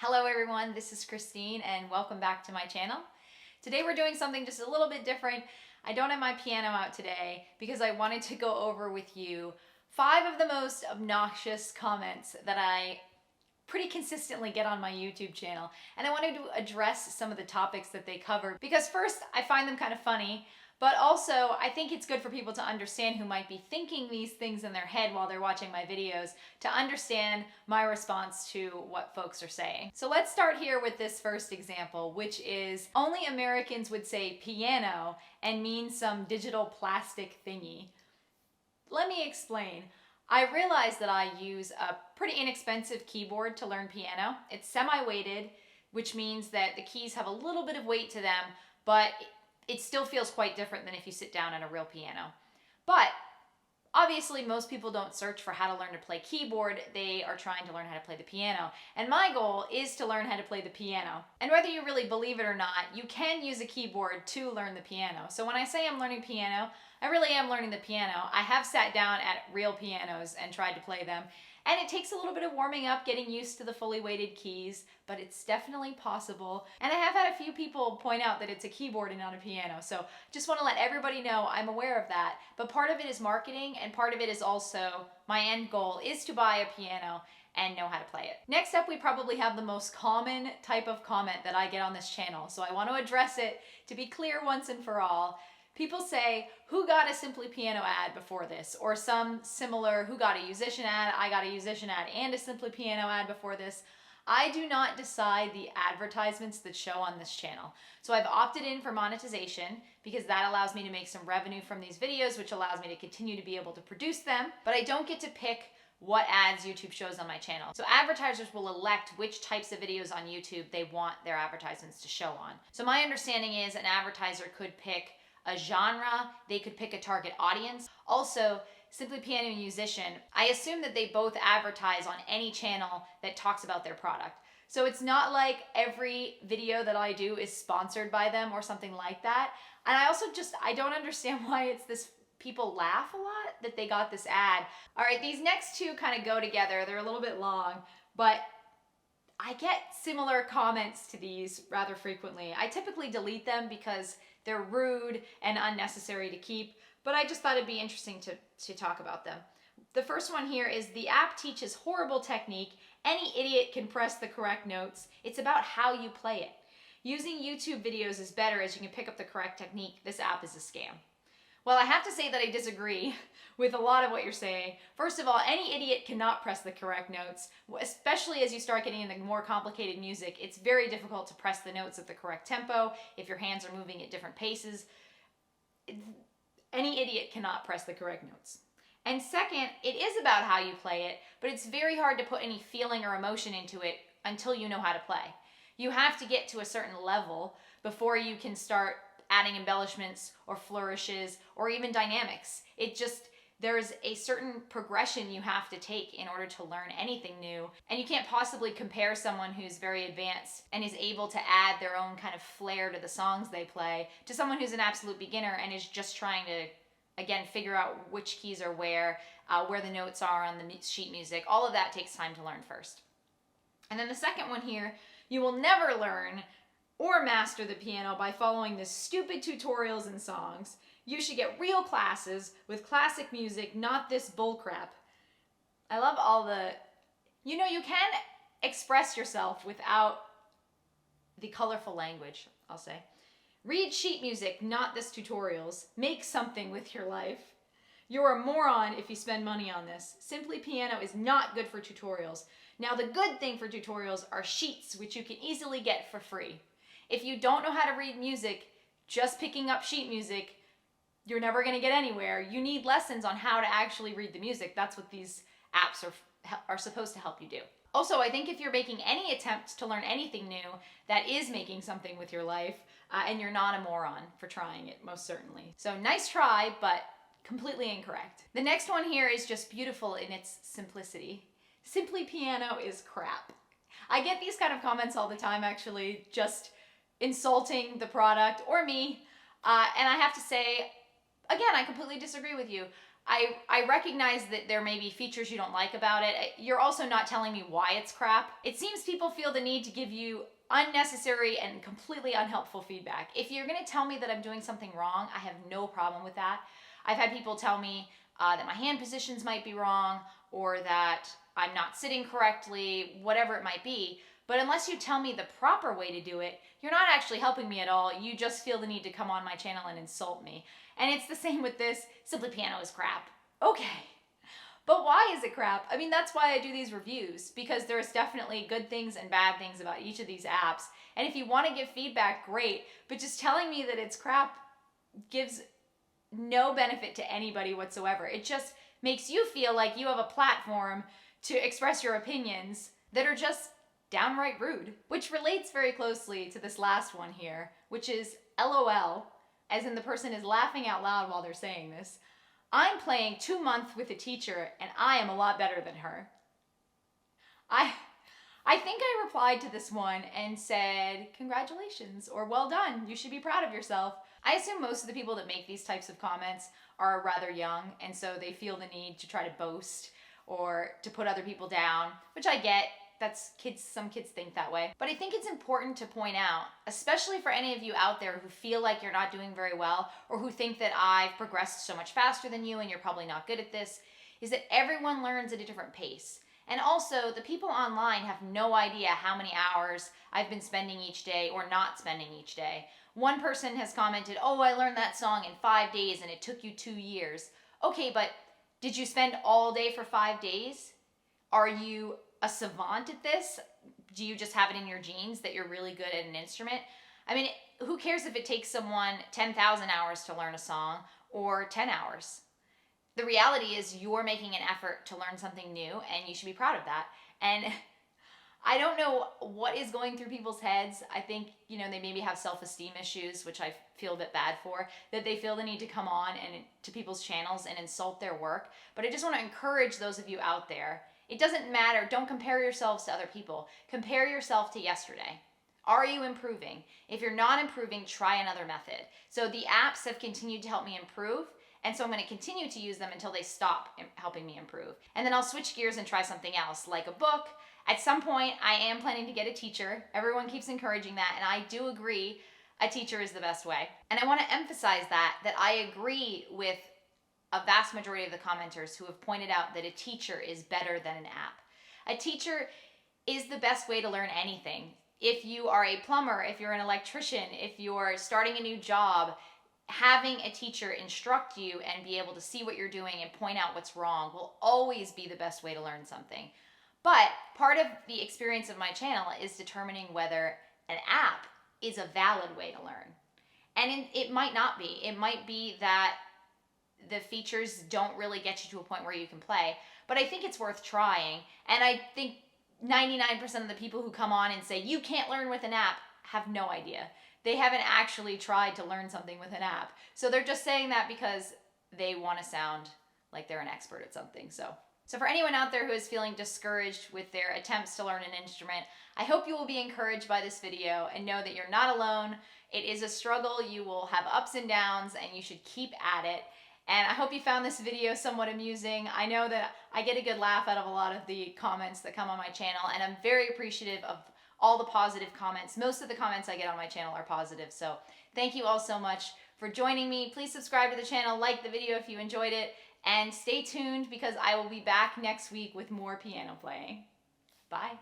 Hello everyone, this is Christine and welcome back to my channel. Today we're doing something just a little bit different. I don't have my piano out today because I wanted to go over with you 5 of the most obnoxious comments that I pretty consistently get on my YouTube channel. And I wanted to address some of the topics that they cover because first, I find them kind of funny, but also I think it's good for people to understand who might be thinking these things in their head while they're watching my videos to understand my response to what folks are saying. So let's start here with this first example, which is only Americans would say piano and mean some digital plastic thingy. Let me explain. I realize that I use a pretty inexpensive keyboard to learn piano. It's semi-weighted, which means that the keys have a little bit of weight to them, but it still feels quite different than if you sit down at a real piano. But obviously most people don't search for how to learn to play keyboard, they are trying to learn how to play the piano. And my goal is to learn how to play the piano. And whether you really believe it or not, you can use a keyboard to learn the piano. So when I say I'm learning piano, I really am learning the piano. I have sat down at real pianos and tried to play them. And it takes a little bit of warming up, getting used to the fully weighted keys, but it's definitely possible. And I have had a few people point out that it's a keyboard and not a piano. So just want to let everybody know I'm aware of that. But part of it is marketing and part of it is also my end goal is to buy a piano and know how to play it. Next up, we probably have the most common type of comment that I get on this channel. So I want to address it to be clear once and for all. People say, who got a Simply Piano ad before this? Or some similar, who got a Yousician ad? I got a Yousician ad and a Simply Piano ad before this. I do not decide the advertisements that show on this channel. So I've opted in for monetization because that allows me to make some revenue from these videos, which allows me to continue to be able to produce them. But I don't get to pick what ads YouTube shows on my channel. So advertisers will elect which types of videos on YouTube they want their advertisements to show on. So my understanding is an advertiser could pick a genre, they could pick a target audience. Also, Simply Piano and Yousician, I assume that they both advertise on any channel that talks about their product. So it's not like every video that I do is sponsored by them or something like that. And I also I don't understand why it's this, people laugh a lot that they got this ad. All right, these next two kind of go together. They're a little bit long, but I get similar comments to these rather frequently. I typically delete them because they're rude and unnecessary to keep, but I just thought it'd be interesting to talk about them. The first one here is, the app teaches horrible technique. Any idiot can press the correct notes. It's about how you play it. Using YouTube videos is better as you can pick up the correct technique. This app is a scam. Well, I have to say that I disagree with a lot of what you're saying. First of all, any idiot cannot press the correct notes, especially as you start getting into more complicated music. It's very difficult to press the notes at the correct tempo if your hands are moving at different paces. Any idiot cannot press the correct notes. And second, it is about how you play it, but it's very hard to put any feeling or emotion into it until you know how to play. You have to get to a certain level before you can start adding embellishments or flourishes or even dynamics. There's a certain progression you have to take in order to learn anything new. And you can't possibly compare someone who's very advanced and is able to add their own kind of flair to the songs they play to someone who's an absolute beginner and is just trying to, again, figure out which keys are where the notes are on the sheet music. All of that takes time to learn first. And then the second one here, you will never learn or master the piano by following the stupid tutorials and songs. You should get real classes with classic music, not this bullcrap. I love all you can express yourself without the colorful language, I'll say. Read sheet music, not this tutorials. Make something with your life. You're a moron if you spend money on this. Simply Piano is not good for tutorials. Now the good thing for tutorials are sheets, which you can easily get for free. If you don't know how to read music, just picking up sheet music, you're never going to get anywhere. You need lessons on how to actually read the music. That's what these apps are supposed to help you do. Also, I think if you're making any attempt to learn anything new, that is making something with your life, and you're not a moron for trying it, most certainly. So nice try, but completely incorrect. The next one here is just beautiful in its simplicity. Simply Piano is crap. I get these kind of comments all the time, actually, just insulting the product or me. And I have to say, again, I completely disagree with you. I recognize that there may be features you don't like about it. You're also not telling me why it's crap. It seems people feel the need to give you unnecessary and completely unhelpful feedback. If you're gonna tell me that I'm doing something wrong, I have no problem with that. I've had people tell me that my hand positions might be wrong, or that I'm not sitting correctly, whatever it might be. But unless you tell me the proper way to do it, you're not actually helping me at all. You just feel the need to come on my channel and insult me. And it's the same with this. Simply Piano is crap. Okay. But why is it crap? I mean, that's why I do these reviews, because there's definitely good things and bad things about each of these apps. And if you want to give feedback, great. But just telling me that it's crap gives no benefit to anybody whatsoever. It just makes you feel like you have a platform to express your opinions that are just downright rude. Which relates very closely to this last one here, which is LOL, as in the person is laughing out loud while they're saying this. I'm playing 2 months with a teacher and I am a lot better than her. I think I replied to this one and said, congratulations, or well done, you should be proud of yourself. I assume most of the people that make these types of comments are rather young, and so they feel the need to try to boast or to put other people down, which I get. That's kids, some kids think that way. But I think it's important to point out, especially for any of you out there who feel like you're not doing very well, or who think that I've progressed so much faster than you and you're probably not good at this, is that everyone learns at a different pace. And also, the people online have no idea how many hours I've been spending each day or not spending each day. One person has commented, oh, I learned that song in 5 days and it took you 2 years. Okay, but did you spend all day for 5 days? Are you a savant at this? Do you just have it in your genes that you're really good at an instrument? I mean, who cares if it takes someone 10,000 hours to learn a song or 10 hours? The reality is you're making an effort to learn something new and you should be proud of that. And I don't know what is going through people's heads. I think, you know, they maybe have self-esteem issues, which I feel a bit bad for, that they feel the need to come on and to people's channels and insult their work. But I just want to encourage those of you out there. It doesn't matter. Don't compare yourselves to other people. Compare yourself to yesterday. Are you improving? If you're not improving, try another method. So the apps have continued to help me improve, and so I'm going to continue to use them until they stop helping me improve. And then I'll switch gears and try something else, like a book. At some point, I am planning to get a teacher. Everyone keeps encouraging that, and I do agree a teacher is the best way. And I want to emphasize that I agree with a vast majority of the commenters who have pointed out that a teacher is better than an app. A teacher is the best way to learn anything. If you are a plumber, if you're an electrician, if you're starting a new job, having a teacher instruct you and be able to see what you're doing and point out what's wrong will always be the best way to learn something. But part of the experience of my channel is determining whether an app is a valid way to learn. And it might not be. It might be that the features don't really get you to a point where you can play, but I think it's worth trying. And I think 99% of the people who come on and say, you can't learn with an app, have no idea. They haven't actually tried to learn something with an app. So they're just saying that because they want to sound like they're an expert at something. So for anyone out there who is feeling discouraged with their attempts to learn an instrument, I hope you will be encouraged by this video and know that you're not alone. It is a struggle. You will have ups and downs, and you should keep at it. And I hope you found this video somewhat amusing. I know that I get a good laugh out of a lot of the comments that come on my channel, and I'm very appreciative of all the positive comments. Most of the comments I get on my channel are positive, so thank you all so much for joining me. Please subscribe to the channel, like the video if you enjoyed it, and stay tuned because I will be back next week with more piano playing. Bye.